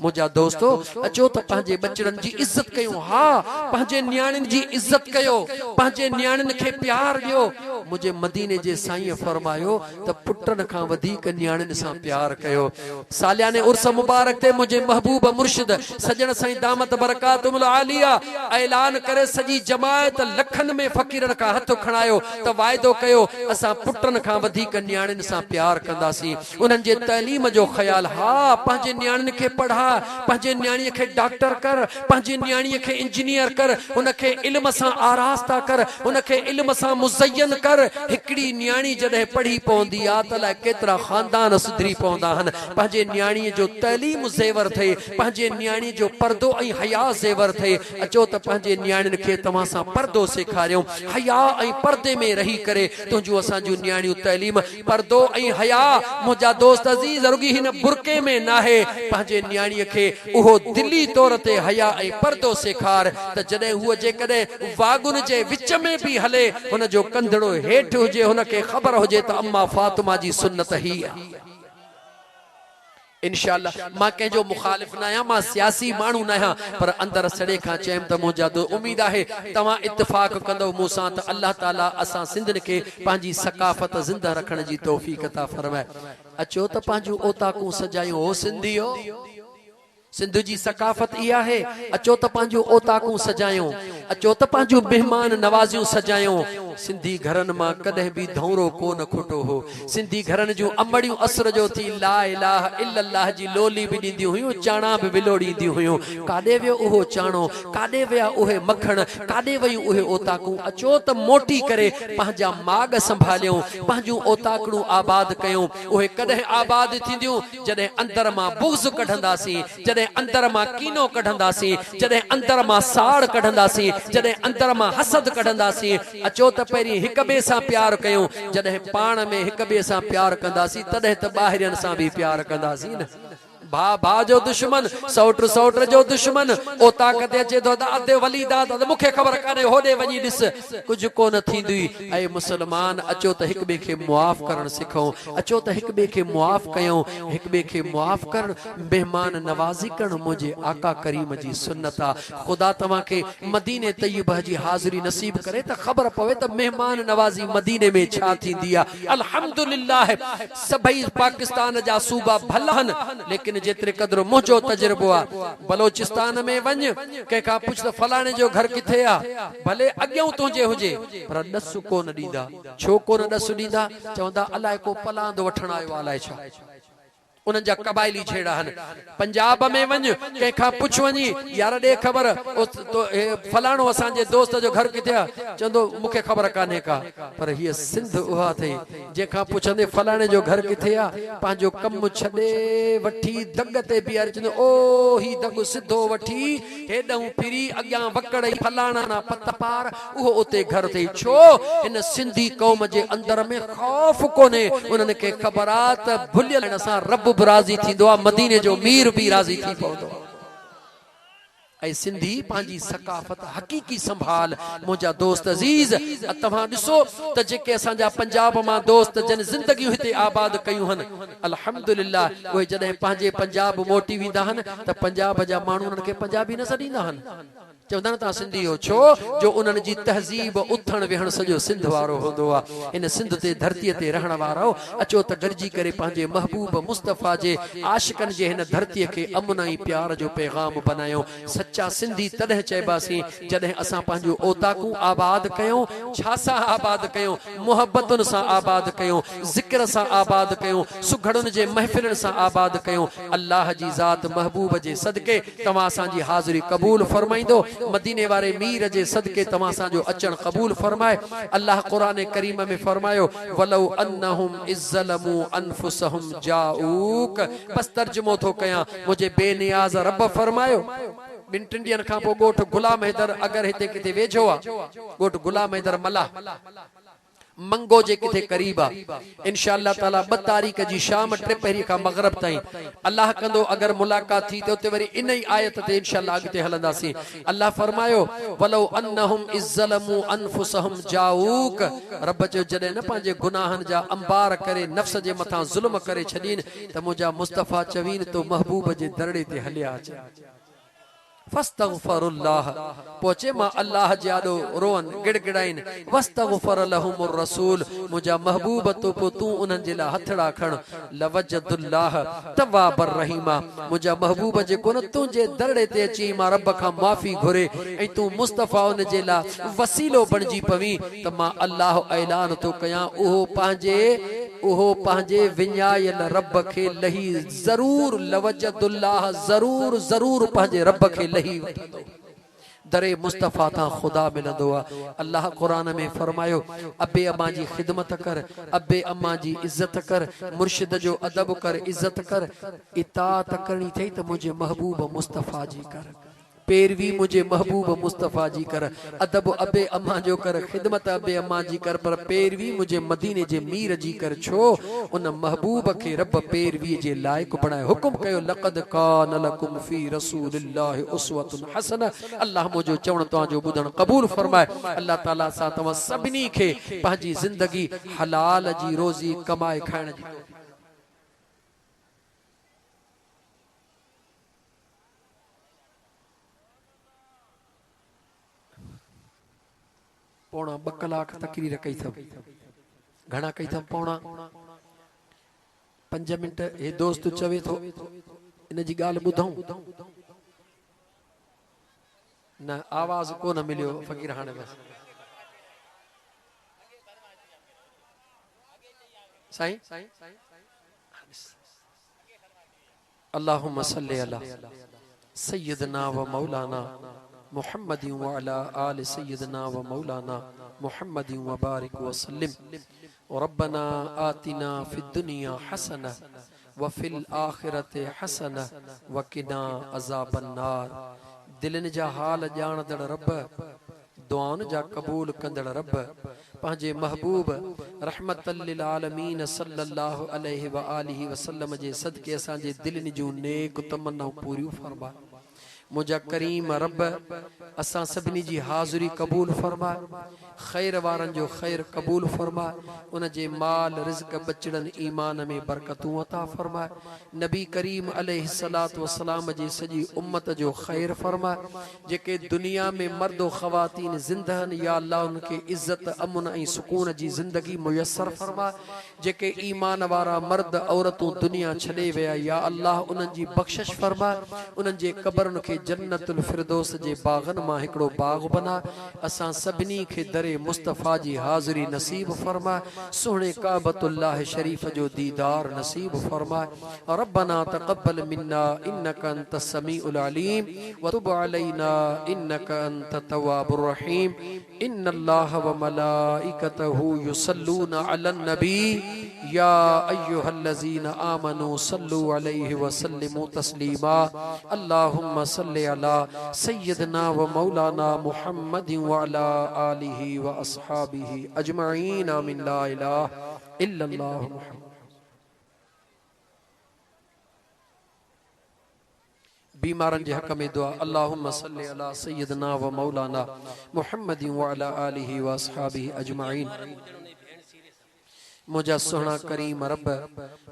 मुझा दोस्तो अचो त पंहिंजे बचड़न जी इज्जत कयूं। हा, पंहिंजे न्याणिन जी इज्जत कयो, पंहिंजे न्याणिन खे प्यार ॾियो। मुझे मदीने जे साईं फरमायो त पुटन खां वधीक न्याणिन सां प्यार कयो। सालियाने उर्स मुबारक ते मुझे महबूब मुर्शिद सजण साईं दामत बरकातुल आलिया ऐलान करे सजी जमायत लखन में फकीरन का हथ खणायो त वायदो कयो असां पुटन खां वधीक न्याणिन सां प्यार कंदासीं। उन्हनि जे तैलीम जो ख्याल, हा पंहिंजे न्याणिन खे पढ़ा, पंहिंजे न्याणीअ खे डॉक्टर कर, पंहिंजे न्याणीअ खे इंजीनियर कर, उनखे इल्म सां आरास्ता कर, उनखे इल्म सां मुज़यन कर। हिकड़ी न्याणी जॾहिं पढ़ी पवंदी त लाइ केतिरा खानदान सुधरी पवंदा आहिनि। पंहिंजे न्याणीअ जो तैलीम ज़ेवर थिए, पंहिंजे न्याणीअ जो पर्दो ऐं हया ज़ेवर थिए। अचो त पंहिंजे न्याणियुनि खे तव्हां सां पर्दो सेखारियूं। हया ऐं पर्दे में रही करे तुंहिंजूं असांजूं न्याणियूं तैलीम पर्दो ऐं हया। मुंहिंजा दोस्त अज़ीज़ रुॻी हिन बुरके में नाहे, पंहिंजे न्याणीअ खे उहो दिली तौर ते हया ऐं पर्दो सेखार त जॾहिं हूअ जेकॾहिं वागुन जे विच में बि हले हुन जो कंधड़ो हेठि हुजे, हुनखे ख़बर हुजे त अम्मा फातिमा जी सुन्नत ही आहे। इंशाअल्लाह मां कंहिंजो मुखालिफ न आहियां, मां सियासी माण्हू न आहियां, पर अंदर सड़े खां चयमि त मुंहिंजा उम्मीद आहे तव्हां इत्तिफ़ाक़ कंदव मूंसां त अल्लाह ताला असां सिंधियुनि खे पंहिंजी सकाफ़त ज़िंदा रखण जी तौफ़ीक़ अता फरमाए। अचो त पंहिंजूं ओताकूं सजायूं। ओ सिंधियो, सिंध जी सकाफ़त इहा है। अचो त पंहिंजूं ओताकूं सजायूं, अचो त पंहिंजूं मेहमान नवाज़ियूं सजायूं। सिंधी घरनि मां कॾहिं बि धौरो कोन खुटो हो। सिंधी घरनि जूं अमड़ियूं असर जो थी ला इलाहा इल्लल्लाह जी लोली बि ॾींदियूं हुयूं, चाणा बि विलोड़ींदियूं हुयूं। काॾे वियो उहो चाणो, काॾे विया उहे मखण, काॾे वयूं उहे ओताकूं। अचो त मोटी करे पंहिंजा माग संभालियूं, पंहिंजूं ओताकड़ूं आबाद कयूं। उहे कॾहिं आबाद थींदियूं जॾहिं अंदर मां बुग़्ज़ कढंदासीं, जॾहिं अंदर मां कीनो कढंदासीं, जॾहिं अंदर मां साड़ कढंदासीं, जॾहिं अंदर मां हसद कढंदासीं। अचो त पहिरीं हिक ॿिए सां प्यार कयूं। जॾहिं पाण में हिक ॿिए सां प्यार कंदासीं तॾहिं त ॿाहिरियनि सां बि प्यार कंदासीं न। भा भा जो दुश्मन, सौट सौट जो दुश्मन। ओ ताकत अचे तो त अधे वली दा त मूंखे ख़बर कान्हे, होॾे वञी ॾिस, कुझु कोन थींदी। ऐं मुसलमान अचो त हिक ॿिए खे मुआफ़ करणु सिखूं। अचो त हिक ॿिए खे मुआफ़ कयूं। हिक ॿिए खे मुआफ़ करणु, मेहमान नवाज़ी करणु मुंहिंजे आका करीम जी सुन्नत आहे। ख़ुदा तव्हांखे मदीने तय्यबह जी हाज़िरी नसीब करे त ख़बर पवे त मेहमान नवाज़ी मदीने में छा थींदी आहे। अल्हम्दुलिल्लाह सभई पाकिस्तान जा सूबा भला आहिनि, लेकिन जेतिरे क़दुरु मुंहिंजो तजुर्बो आहे, बलोचिस्तान में वञ, कंहिंखां पुछ त फलाणे जो घर किथे आहे, भले अॻियां तुंहिंजे हुजे पर ॾसु कोन ॾींदा। छो कोन ॾसु ॾींदा? चवंदा अलाए को पलांद वठण आयो, अलाए छा। उन्हनि जा कबाइली छेड़ा आहिनि। पंजाब में वञ, कंहिंखां पुछ वञी यार ॾे ख़बर फलाणो असांजे दोस्त जो घर किथे आहे, चवंदो मूंखे ख़बर कान्हे का। पर हीअ सिंध उहा अथई जंहिंखां पुछंदे फलाणे जो घर किथे आहे, पंहिंजो कमु छॾे वठी दग ते बीहारे चवंदो ओ ही दग सिधो वठी हेॾऊं फिरी अॻियां वकड़ फलाणा ना पत पार, उहो उते घर अथई। छो? हिन सिंधी क़ौम जे अंदर में ख़ौफ़ कोन्हे। उन्हनि खे ख़बर आहे त भुलियल सां रब राज़ी थींदो आहे, मदीने जो मीर भी राज़ी थी पवंदो। ऐं सिंधी पंहिंजी सकाफ़त हक़ीक़ी संभाल। मुंहिंजा दोस्त अज़ीज़ तव्हां ॾिसो त जेके असांजा पंजाब मां दोस्त जिन ज़िंदगियूं हिते आबाद कयूं आहिनि, अल्हम्दुलिल्लाह उहे जॾहिं पंहिंजे पंजाब मोटी वेंदा आहिनि त पंजाब जा माण्हू उन्हनि खे पंजाबी न सॾींदा आहिनि, चवंदा आहिनि तव्हां सिंधी हो छो जो उन्हनि जी तहज़ीब उथण वेहण सॼो सिंध वारो हूंदो आहे। इन सिंध ते धरतीअ ते रहण वारो अचो त गॾिजी करे पंहिंजे महबूब मुस्तफ़ा जे आशिकनि जे हिन धरतीअ खे अमन ऐं प्यार जो पैगाम बनायूं। सच्चा सिंधी तॾहिं चइबासीं जॾहिं असां पंहिंजो ओताकूं आबाद कयूं। छा सां आबाद कयूं? मुहबतुनि सां आबाद कयूं, ज़िक्र सां आबाद कयूं, सुघड़ुनि जे महफ़िलुनि सां आबाद कयूं। अल्लाह जी ज़ात महबूब जे सदके तव्हां असांजी हाज़िरी क़बूल फरमाईंदो। मदीने वारे मीर जे सदके तव्हां असांजो अचण क़बूल फरमाए। अल्लाह क़ुरान करीम में फरमायो वलौ अन्नहुम इज़्ज़लमू अनफुसहुम जाऊक। बस तर्जुमो थो कयां, मुझे बेनियाज़ रब फरमायो ॿिनि टिनि ॾींहंनि खां पोइ ॻोठ गुलाम हैदर अगर हिते किथे वेझो आहे, ॻोठ गुलाम हैदर मल्ला मंगो जे किथे करीब आहे, इंशाअल्लाह ताला 2 तारीख़ जी शाम 3 पहिरीं खां मगरिब ताईं अल्लाह कंदो अगर मुलाकात थी तो वरी इन ही आयत ते इंशाअल्लाह अॻिते हलंदासीं। अल्लाह फरमायो वलौ अन्नहुम इज़्ज़लमू अनफुसहुम जाऊक। रब जो जॾहिं न पंहिंजे गुनाहनि जा अंबार करे नफ्स जे मथां ज़ुल्म करे छॾीन त मुंहिंजा मुस्तफ़ा चवीन तो महबूब जे दरड़े ते हलिया अचे फस्तगफरुल्लाह। पहुचे मां अल्लाह जादो रोन गिड़गिड़ाइन वस्तगफर लहुमुर रसूल। मुझा महबूब तो तू उन्हनि जे लाइ हथड़ा खण लवजदुल्लाह तवाबर रहीमा। मुझा महबूब जे कोन तुंहिंजे दरड़े ते अची मां रब खां माफ़ी घुरे ऐं तू मुस्तफ़ा उन जे लाइ वसीलो बणिजी पवी त मां अल्लाह ऐलान तो कयां उहो पंहिंजे विञायल रब खे लही ज़रूर लवजदुल्लाह ज़रूर ज़रूर पंहिंजे रब खे लही वठंदो। दरे मुस्तफ़ा तां खुदा मिलंदो आहे। अल्लाह कुरान में फरमायो अबे अम्मा जी खिदमत कर, अबे अम्मा जी इज्जत कर, मुर्शिद जो अदब कर, इज्जत कर। इताअत करनी थई त मुझे महबूब मुस्तफ़ा जी कर, पैरवी मुझे महबूब मुस्तफ़ा जी कर। अदब अबे अम्मा जो कर, खिदमत अबे अम्मा जी कर, पर पैरवी मुझे मदीने जे मीर जी कर। छो उन महबूब के रब पैरवी जे लायक बनाए। हुकुम कयो लक़द कान लकुम फी रसूलिल्लाहि उस्वतुन हसना। अल्लाह मुझो चवण तव्हांजो ॿुधण क़बूल फरमाए। अल्लाह ताला सां तव्हां सभिनी खे पंहिंजी ज़िंदगी हलाल जी रोज़ी कमाए खाइण जी पौना 2 कलाक तकरीर कई थम। घणा कई थम? पौना 5 मिनट। हे दोस्त चवे थो इन जी ॻाल्हि ॿुधऊं न, आवाज़ को न मिलियो फ़कीर हाणे बस साईं। अल्लाहुम्मा सल्ली अला सय्यदना व मौलाना मुहम्मद व अला आल सय्यदना व मौलाना मुहम्मद व बारिक व सल्लिम। रब्बना आतिना फिद दुनिया हसना व फिल आखिरति हसना व किना अज़ाबन नार। दिलनि जा हाल ॼाणदड़ रब, दुआउनि जा क़बूल कंदड़ रब, पंहिंजे महबूब रहमतल लिल आलमीन सल्लल्लाहु अलैहि व आलिहि वसल्लम जे सदके असांजे दिलनि जूं नेक तमन्नाऊं पूरियूं फरमा। मुझा करीम रब असां सभिनी जी हाज़िरी क़बूल फरमा, खैर वारन जो खैर क़बूल फरमा, उन जे माल रिज़्क बचड़न ईमान में बरकतूं अता फरमा। नबी करीम अलैहिस्सलातु वस्सलाम जी सजी उम्मत जो खैर फरमा। जेके दुनिया में मर्द व ख़वातीन ज़िंदहन या अल्लाह उनके इज्जत अमन ऐं सुकून जी ज़िंदगी मुयस्सर फरमा। जेके ईमान वारा मर्द औरतूं दुनिया छॾे विया या अल्लाह उन्हनि जी बख़्शिश फरमा, उन्हनि जे क़बरनि खे जन्नतुल फिरदौस जे बागनि मां हिकिड़ो बाग बना। असां सभिनी खे दरे मुस्तफ़ा जी हाज़िरी नसीब फरमा। सुहिणे काबतुल्लाह शरीफ जो दीदार नसीब फरमा। रब्बना तक़ब्बल मिन्ना इन्नका अंतस समीउल अलीम व तुब अलैना इन्नका अंतत तव्वाबुर रहीम। इन्नल्लाह व मलाइकतहु युसल्लूना अलन नबी या अय्युहल्लज़ीना आमनू सल्लु अलैहि व सल्लिमू तस्लीमा। अल्लाहुम्मा सल्लि अला सय्यदना व मौलाना मुहम्मद व अला आलिहि व अस्हाबिहि अजमईन। आमीन। ला इलाहा इल्लल्लाह मुहम्मद। बीमारन जे हक में दुआ अल्लाहुम्मा सल्लि अला सय्यदना व मौलाना मुहम्मद व अला आलिहि व अस्हाबिहि अजमाइन। मुझा सोहना करीम रब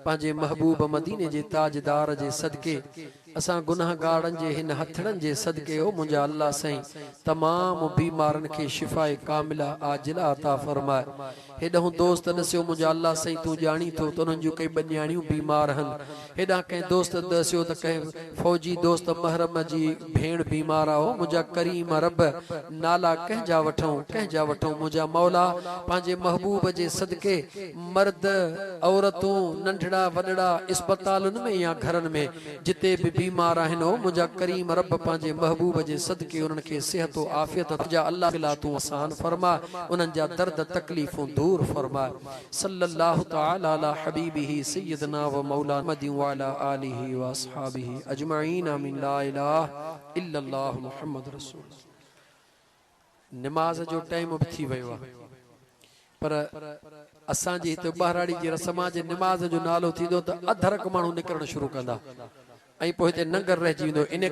पांजे महबूब मदीने जे ताजदार जे सदके असां गुनाहगारन जे हिन हथड़न जे सदके ओ मुझा अल्लाह सही तमाम बीमारन के शिफाए कामिला आजिला अता फरमाए। हेडहूं दोस्त दस्यो मुझा अल्लाह सही तू जानी तो उन्हनि जूं कई बनियाणियूं बीमार हन। हेॾा कंहिं दोस्त दस्यो त कंहिं फौजी दोस्त महरम जी भेण बीमार आहे मुझा करीम रब नाला कंहिंजा वठूं मुझा मौला पंहिंजे महबूब जे सदके मर्द औरतूं नंढड़ा वॾड़ा अस्पतालुनि में या घरनि में जिते भी बीमार आहिनि ओ मुझा करीम रब पंहिंजे महबूब जे सदके उन्हनि खे सिहत आफ़ियत तुंहिंजा अल्लाह ला तूं आसान फरमा उन्हनि जा दर्द तकलीफ़ूं दूर फरमा। सल्लल्लाहु तआला अला हबीबिही सय्यदना व मौलाना मुहम्मद व अला आलिहि व अस्हाबिहि अजमाइन आमीन। ला इलाहा इल्लल्लाह मुहम्मद रसूल। नमाज जो टाइम भी थी वियो आहे पर असांजी हिते बहराड़ी जी रस्म जे नमाज जो नालो थींदो त अधरक माण्हू निकिरणु शुरू कंदा ऐं पोइ हिते नंगर रहिजी वेंदो। इन